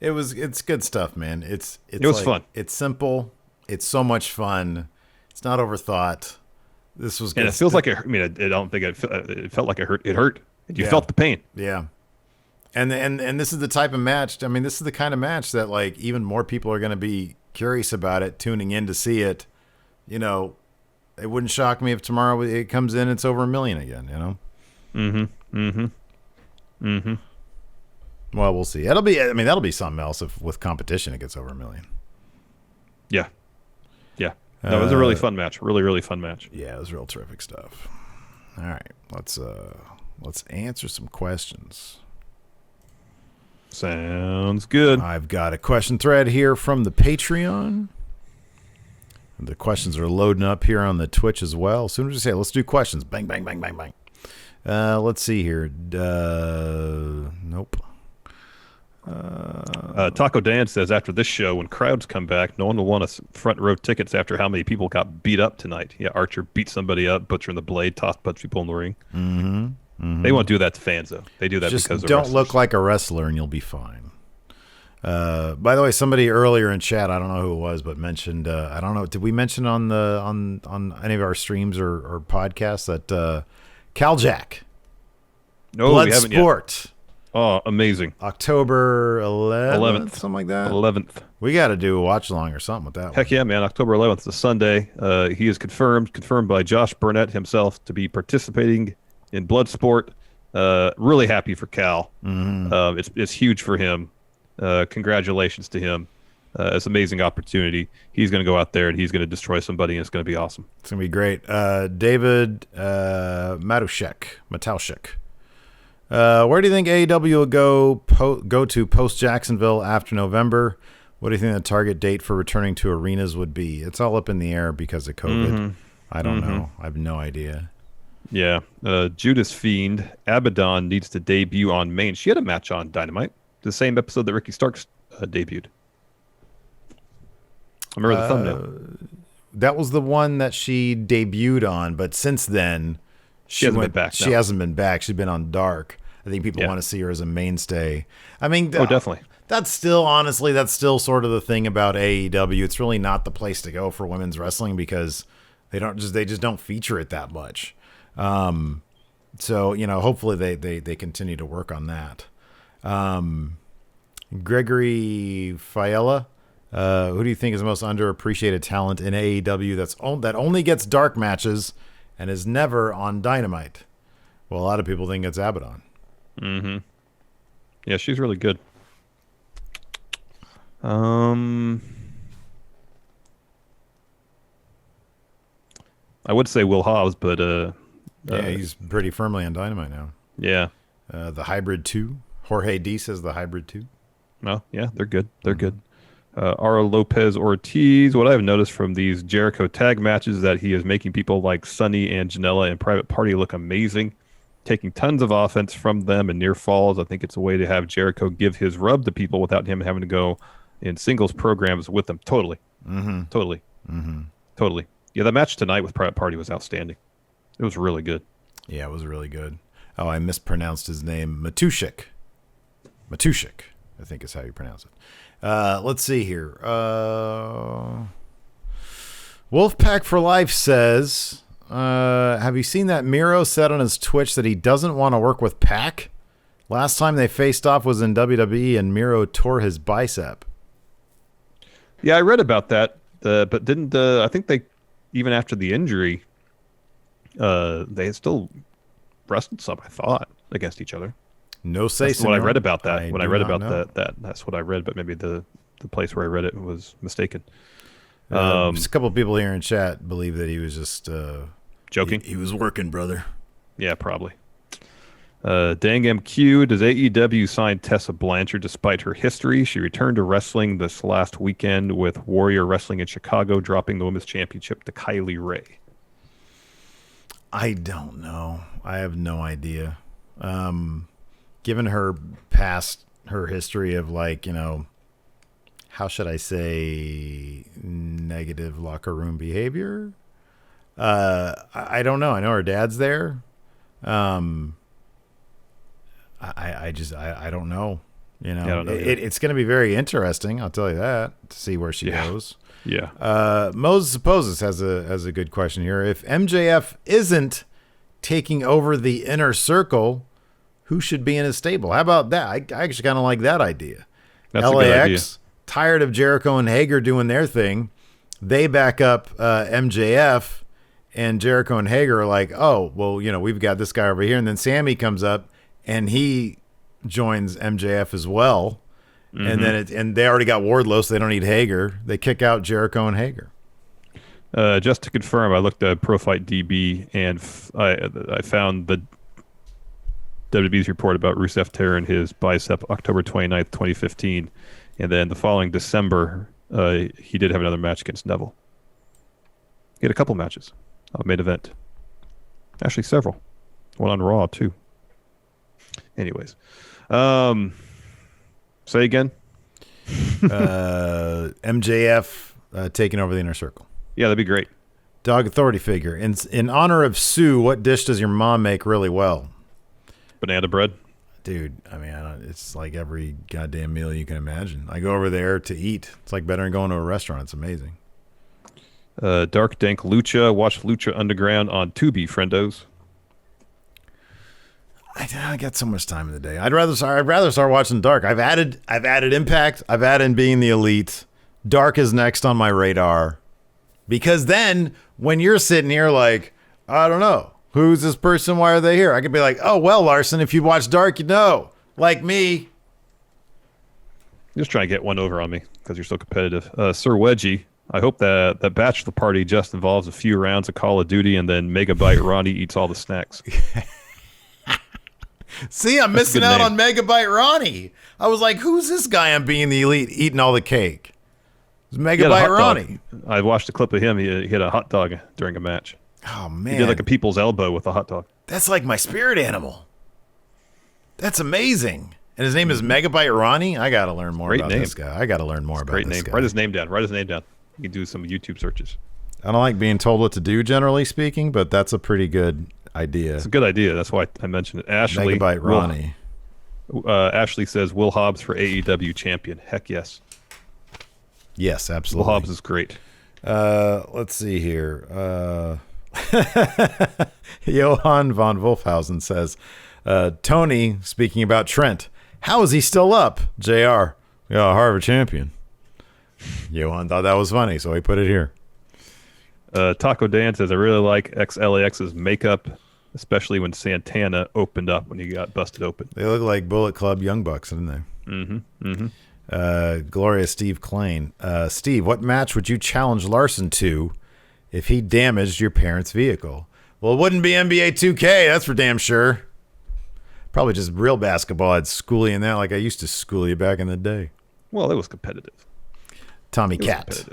It's good stuff, man. It was fun. It's simple. It's so much fun. It's not overthought. This was good. And it feels like it. I mean, I don't think it felt like it hurt. It hurt. You felt the pain. Yeah. And this is the type of match. I mean, this is the kind of match that like even more people are going to be curious about it, tuning in to see it. It wouldn't shock me if tomorrow it comes in, it's over 1 million again. Well, we'll see. That'll be something else if with competition it gets over 1 million. Yeah. No, it was a really fun match. Really, really fun match. Yeah, it was real terrific stuff. All right, let's answer some questions. Sounds good. I've got a question thread here from the Patreon. The questions are loading up here on the Twitch as well. As soon as we say, let's do questions. Bang, bang, bang, bang, bang. Let's see here. Nope. Taco Dan says, after this show, when crowds come back, no one will want us front row tickets after how many people got beat up tonight. Yeah, Archer beat somebody up, Butcher in the Blade, tossed a bunch of people in the ring. They won't do that to fans, though. They do that Just because of don't wrestlers. look like a wrestler and you'll be fine. By the way, somebody earlier in chat, I don't know who it was, but mentioned, I don't know, did we mention on any of our streams or podcasts that Cal Jack, No, we haven't Bloodsport, yet. Oh, amazing. October 11th, something like that. 11th. We got to do a watch along or something with that Heck one. yeah, man. October 11th is a Sunday. He is confirmed by Josh Burnett himself to be participating in Bloodsport. Really happy for Cal. It's huge for him. Congratulations to him. It's an amazing opportunity. He's going to go out there and he's going to destroy somebody, and it's going to be awesome. It's going to be great. David Mataushek. Where do you think AEW will go to post Jacksonville after November? What do you think the target date for returning to arenas would be? It's all up in the air because of COVID. I don't know. I have no idea. Yeah. Judas Fiend, Abaddon needs to debut on Main. She had a match on Dynamite, the same episode that Ricky Starks debuted. I remember the thumbnail. That was the one that she debuted on, but since then, She hasn't been back. She hasn't been back. She's been on Dark. I think people want to see her as a mainstay. I mean, definitely. That's still sort of the thing about AEW. It's really not the place to go for women's wrestling because they just don't feature it that much. So hopefully they continue to work on that. Gregory Fiella, who do you think is the most underappreciated talent in AEW that only gets dark matches and is never on Dynamite? Well, a lot of people think it's Abaddon. Yeah, she's really good. I would say Will Hobbs, but he's pretty firmly on Dynamite now. Yeah. The Hybrid 2. Jorge D says the Hybrid 2. Well, yeah, they're good. They're good. Ara Lopez Ortiz. What I've noticed from these Jericho tag matches is that he is making people like Sonny and Janela and Private Party look amazing, taking tons of offense from them and near falls. I think it's a way to have Jericho give his rub to people without him having to go in singles programs with them. Totally. Totally. Totally. Yeah, the match tonight with Private Party was outstanding. It was really good. Yeah, it was really good. Oh, I mispronounced his name. Matushik, I think is how you pronounce it. Let's see here. Wolfpack for Life says, have you seen that Miro said on his Twitch that he doesn't want to work with Pac? Last time they faced off was in WWE and Miro tore his bicep. Yeah, I read about that, but didn't I think they, even after the injury, they still wrestled some, I thought, against each other. No say. That's what I read about that. When I read about know. that's what I read, but maybe the place where I read it was mistaken. Just a couple of people here in chat believe that he was just Joking? He was working, brother. Yeah, probably. Dang MQ, does AEW sign Tessa Blanchard despite her history? She returned to wrestling this last weekend with Warrior Wrestling in Chicago, dropping the Women's Championship to Kylie Ray. I don't know. I have no idea. Given her past, her history of how should I say, negative locker room behavior? I don't know. I know her dad's there. I don't know. I don't know it's going to be very interesting. I'll tell you that, to see where she goes. Yeah. Moses Supposes has a good question here. If MJF isn't taking over the Inner Circle, who should be in his stable? How about that? I actually kind of like that idea. That's LAX, a good idea. tired of Jericho and Hager doing their thing. They back up MJF, and Jericho and Hager are like, oh, well, we've got this guy over here. And then Sammy comes up, and he joins MJF as well. And then they already got Wardlow, so they don't need Hager. They kick out Jericho and Hager. Just to confirm, I looked at Pro Fight DB, and I found the WWE's report about Rusev tearing his bicep October 29th, 2015. And then the following December, he did have another match against Neville. He had a couple matches on main event. Actually, several. One on Raw, too. Anyways. Say again. MJF taking over the Inner Circle. Yeah, that'd be great. Dog authority figure. In honor of Sue, what dish does your mom make really well? Banana bread. Dude, I mean, it's like every goddamn meal you can imagine. I go over there to eat. It's like better than going to a restaurant. It's amazing. Dark Dank Lucha. Watch Lucha Underground on Tubi, friendos. I got so much time in the day. I'd rather start watching Dark. I've added Impact. I've added Being the Elite. Dark is next on my radar. Because then when you're sitting here like, I don't know, who's this person? Why are they here? I could be like, oh, well, Larson, if you watch Dark, you know. Like me. Just trying to get one over on me because you're so competitive. Sir Wedgie, I hope that bachelor party just involves a few rounds of Call of Duty and then Megabyte Ronnie eats all the snacks. See, I'm missing out on Megabyte Ronnie. I was like, who's this guy on Being the Elite eating all the cake? It's Megabyte Ronnie. I watched a clip of him. He had a hot dog during a match. Oh, man. He did like a people's elbow with a hot dog. That's like my spirit animal. That's amazing. And his name is Megabyte Ronnie? I got to learn more about this guy. I got to learn more about this guy. Write his name down. You can do some YouTube searches. I don't like being told what to do, generally speaking, but that's a pretty good idea. It's a good idea. That's why I mentioned it. Ashley. Megabyte Ronnie. Ashley says, Will Hobbs for AEW champion. Heck yes. Yes, absolutely. Will Hobbs is great. Let's see here. Johann von Wolfhausen says, Tony, speaking about Trent, how is he still up? JR, yeah, Harvard champion. Johann thought that was funny, so he put it here. Taco Dan says, I really like XLAX's makeup, especially when Santana opened up, when he got busted open. They look like Bullet Club Young Bucks, didn't they? Gloria Steve Klein. Steve, what match would you challenge Larson to if he damaged your parents' vehicle? Well, it wouldn't be NBA 2K, that's for damn sure. Probably just real basketball. I'd school you in that like I used to school you back in the day. Well, it was competitive. Tommy Cat.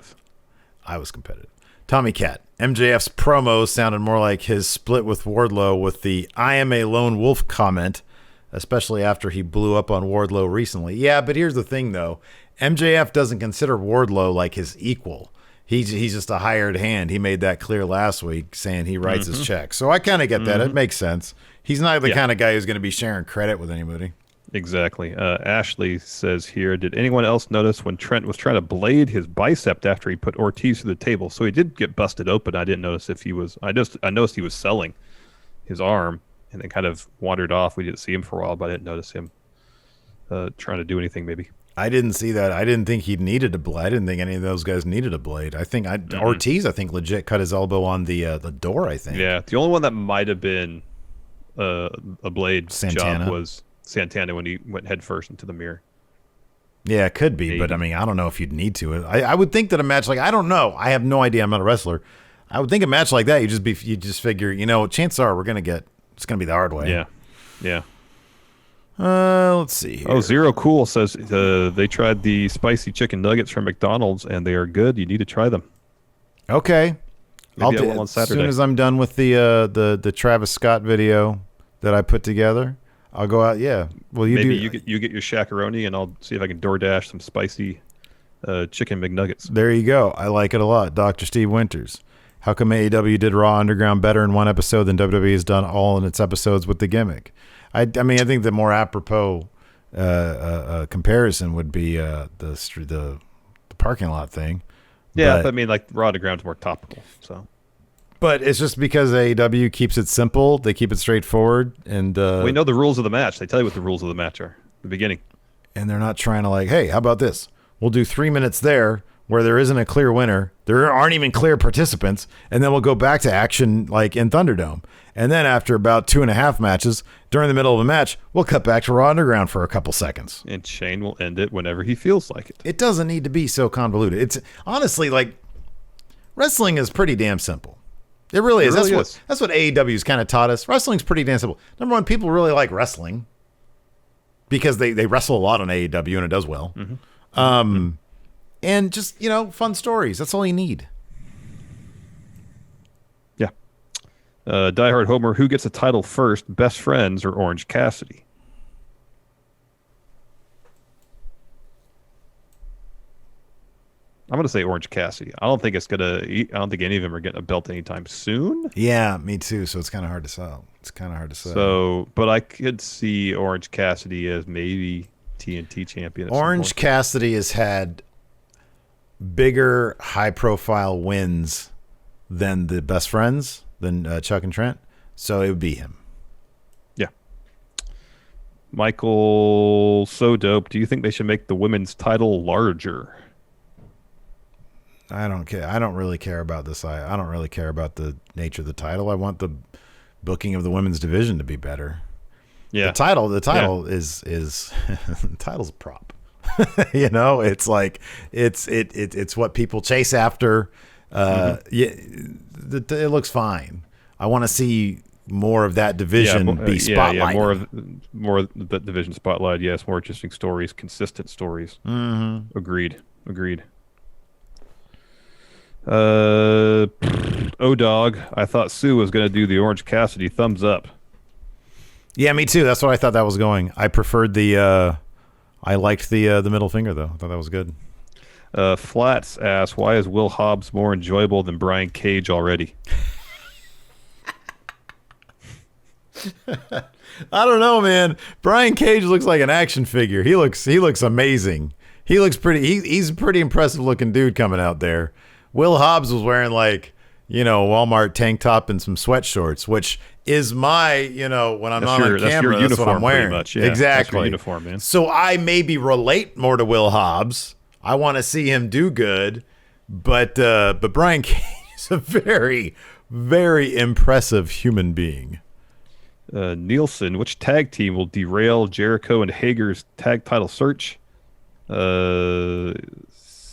I was competitive. Tommy Cat. MJF's promo sounded more like his split with Wardlow with the I am a lone wolf comment, especially after he blew up on Wardlow recently. Yeah, but here's the thing, though. MJF doesn't consider Wardlow like his equal. He's just a hired hand. He made that clear last week, saying he writes his checks. So I kind of get that. It makes sense. He's not the kind of guy who's going to be sharing credit with anybody. Exactly. Ashley says here, did anyone else notice when Trent was trying to blade his bicep after he put Ortiz through the table? So he did get busted open. I didn't notice if he was. I noticed he was selling his arm and then kind of wandered off. We didn't see him for a while, but I didn't notice him trying to do anything. Maybe I didn't see that. I didn't think he needed a blade. I didn't think any of those guys needed a blade. I think Ortiz, I think, legit cut his elbow on the door. I think. Yeah, the only one that might have been a blade Santana. job was Santana when he went head first into the mirror. Yeah, it could be, but I mean, I don't know if you'd need to. I would think that a match like, I don't know. I have no idea. I'm not a wrestler. I would think a match like that, you just figure, chances are it's gonna be the hard way. Yeah. Let's see here. Oh, Zero Cool says they tried the spicy chicken nuggets from McDonald's and they are good. You need to try them. Okay. Maybe I'll do it on as Saturday. soon as I'm done with the Travis Scott video that I put together. I'll go out. Yeah. Well, you get your shakaroni, and I'll see if I can DoorDash some spicy chicken McNuggets. There you go. I like it a lot. Dr. Steve Winters. How come AEW did Raw Underground better in one episode than WWE has done all in its episodes with the gimmick? I mean, I think the more apropos comparison would be the parking lot thing. Yeah, but I mean, like Raw Underground's more topical. So. But it's just because AEW keeps it simple. They keep it straightforward. And we know the rules of the match. They tell you what the rules of the match are at the beginning. And they're not trying to like, hey, how about this? We'll do 3 minutes there where there isn't a clear winner. There aren't even clear participants. And then we'll go back to action like in Thunderdome. And then after about 2.5 matches, during the middle of a match, we'll cut back to Raw Underground for a couple seconds. And Shane will end it whenever he feels like it. It doesn't need to be so convoluted. It's honestly like wrestling is pretty damn simple. It really is. That's what AEW's kind of taught us. Wrestling's pretty damn simple. Number one, people really like wrestling because they wrestle a lot on AEW and it does well. And just, fun stories. That's all you need. Yeah. Diehard Homer, who gets a title first, Best Friends or Orange Cassidy? I'm gonna say Orange Cassidy. I don't think any of them are getting a belt anytime soon. Yeah, me too. So it's kind of hard to sell. It's kind of hard to say. So, but I could see Orange Cassidy as maybe TNT champion. Orange Cassidy has had bigger, high-profile wins than the Best Friends, than Chuck and Trent. So it would be him. Yeah. Michael, so dope. Do you think they should make the women's title larger? I don't care. I don't really care about this. I don't really care about the nature of the title. I want the booking of the women's division to be better. Yeah. The title is the title's a prop. You know, it's like it's what people chase after. Yeah, it looks fine. I want to see more of that division be spotlighted. Yeah, more of the division spotlight. Yes, more interesting stories, consistent stories. Mm-hmm. Agreed. O-Dog, I thought Sue was going to do the Orange Cassidy thumbs up. Yeah, me too. That's what I thought that was going. I preferred I liked the middle finger, though. I thought that was good. Flats asks, why is Will Hobbs more enjoyable than Brian Cage already? I don't know, man. Brian Cage looks like an action figure. He looks amazing. He looks pretty. He's a pretty impressive looking dude coming out there. Will Hobbs was wearing like, Walmart tank top and some sweat shorts, which is my, when I'm not on camera, that's what I'm wearing. Much, yeah. Exactly. That's your uniform, man. So I maybe relate more to Will Hobbs. I want to see him do good, but Brian Cage is a very, very impressive human being. Nielsen, which tag team will derail Jericho and Hager's tag title search?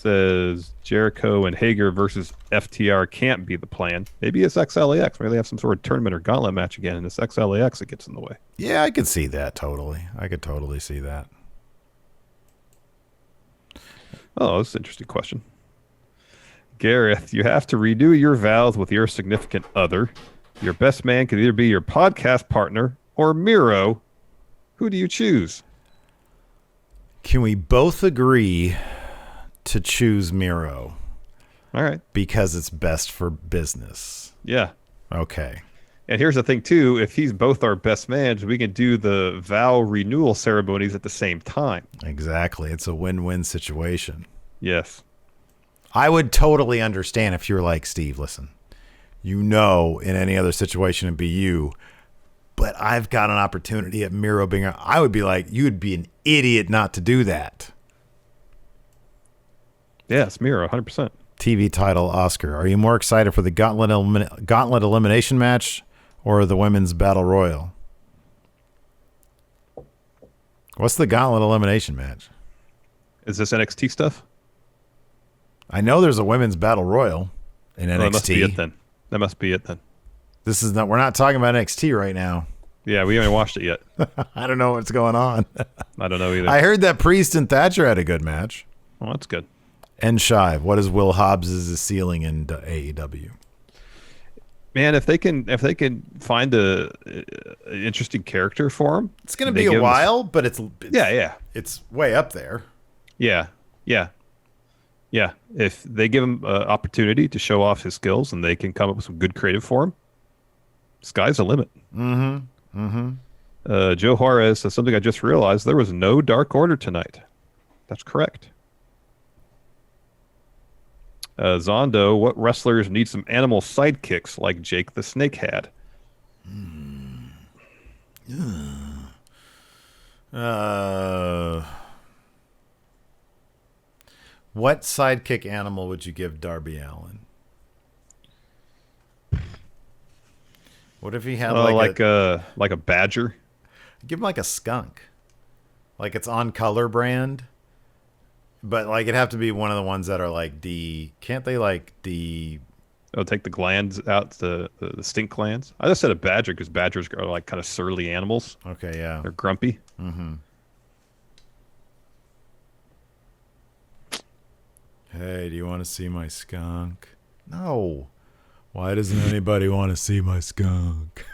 Says Jericho and Hager versus FTR can't be the plan. Maybe it's XLAX. Maybe they have some sort of tournament or gauntlet match again, and it's XLAX that gets in the way. Yeah, I could see that totally. I could totally see that. Oh, that's an interesting question. Gareth, you have to renew your vows with your significant other. Your best man could either be your podcast partner or Miro. Who do you choose? Can we both agree to choose Miro? All right. Because it's best for business. Yeah. Okay. And here's the thing, too. If he's both our best man, we can do the vow renewal ceremonies at the same time. Exactly. It's a win-win situation. Yes. I would totally understand if you were like, Steve, listen, in any other situation it'd be you, but I've got an opportunity at Miro being, I would be like, you would be an idiot not to do that. Yeah, it's Miro, 100%. TV title, Oscar. Are you more excited for the Gauntlet Elimination match or the Women's Battle Royal? What's the Gauntlet Elimination match? Is this NXT stuff? I know there's a Women's Battle Royal in NXT. That must be it then. This is not. We're not talking about NXT right now. Yeah, we haven't watched it yet. I don't know what's going on. I don't know either. I heard that Priest and Thatcher had a good match. Well, that's good. And Shive, what is Will Hobbs' ceiling in AEW? Man, if they can find a interesting character for him, it's going to be a while, but it's way up there. Yeah. If they give him an opportunity to show off his skills and they can come up with some good creative for him, sky's the limit. Joe Juarez says something I just realized. There was no Dark Order tonight. That's correct. Zondo, what wrestlers need some animal sidekicks like Jake the Snake had? What sidekick animal would you give Darby Allin? What if he had like a badger? Give him like a skunk. Like it's on color brand. But like it'd have to be one of the ones that are like can't they like take the glands out, the stink glands? I just said a badger because badgers are like kind of surly animals. Okay, yeah. They're grumpy. Mm-hmm. Hey, do you want to see my skunk? No. Why doesn't anybody want to see my skunk?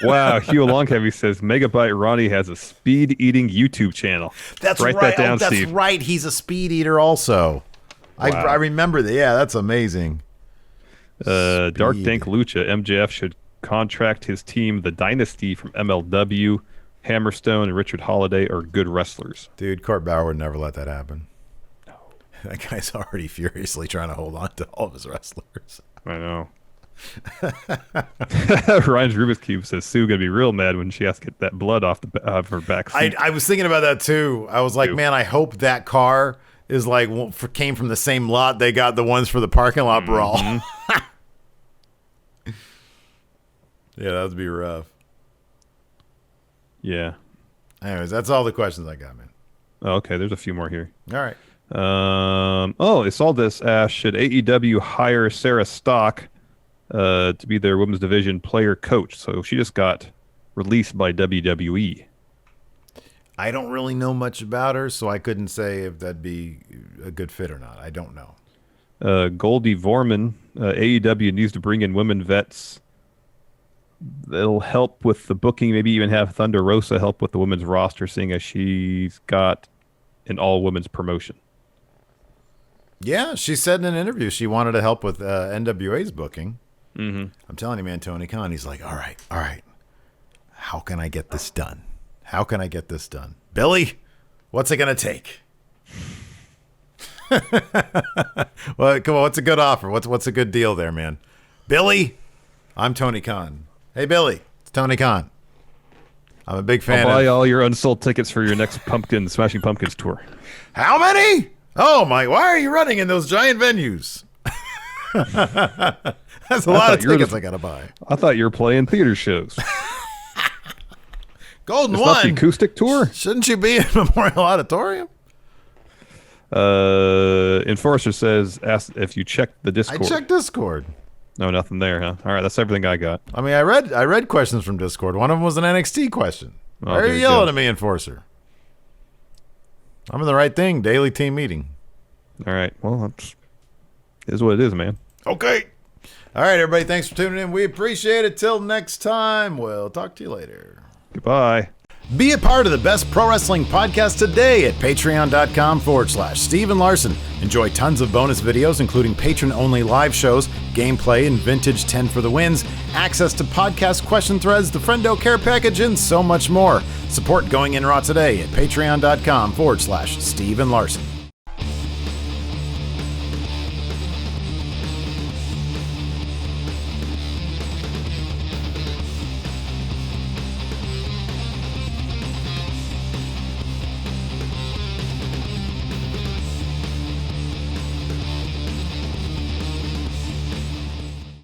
Wow, Hugh Longheavy says Megabyte Ronnie has a speed eating YouTube channel. That's Write right. that down, that's Steve. right. He's a speed eater also. I remember that. Yeah, that's amazing. Dark Dank Lucha. MJF should contract his team, the Dynasty from MLW. Hammerstone and Richard Holiday are good wrestlers. Dude, Court Bauer would never let that happen. No. That guy's already furiously trying to hold on to all of his wrestlers. I know. Ryan's Rubik's Cube says Sue gonna be real mad when she has to get that blood off her back seat. I was thinking about that too. I was like, man, I hope that car is like came from the same lot they got the ones for the parking lot brawl. Yeah, that would be rough. Yeah. Anyways, that's all the questions I got, man. Oh, okay, there's a few more here. All right. It's all this. Should AEW hire Sarah Stock to be their women's division player coach? So she just got released by WWE. I don't really know much about her, so I couldn't say if that'd be a good fit or not. I don't know. Goldie Vorman, AEW needs to bring in women vets. That'll help with the booking. Maybe even have Thunder Rosa help with the women's roster, seeing as she's got an all-women's promotion. Yeah, she said in an interview she wanted to help with NWA's booking. Mm-hmm. I'm telling you, man, Tony Khan, he's like, all right. How can I get this done? Billy, what's it going to take? Well, come on, what's a good offer? What's a good deal there, man? Billy, I'm Tony Khan. Hey, Billy, it's Tony Khan. I'm a big fan. I'll buy all your unsold tickets for your next Smashing Pumpkins tour. How many? Oh, my, why are you running in those giant venues? That's a lot of tickets I got to buy. I thought you were playing theater shows. Golden It's One. not the acoustic tour? Shouldn't you be in Memorial Auditorium? Enforcer says, ask if you checked the Discord. I checked Discord. No, nothing there, huh? All right, that's everything I got. I mean, I read questions from Discord. One of them was an NXT question. Why are you yelling at me, Enforcer? I'm in the right thing. Daily team meeting. All right. Well, it is what it is, man. Okay. All right, everybody. Thanks for tuning in. We appreciate it. Till next time, we'll talk to you later. Goodbye. Be a part of the best pro wrestling podcast today at patreon.com/Steve and Larson. Enjoy tons of bonus videos, including patron-only live shows, gameplay, and vintage 10 for the wins, access to podcast question threads, the Friendo Care Package, and so much more. Support Going In Raw today at patreon.com/Steve and Larson.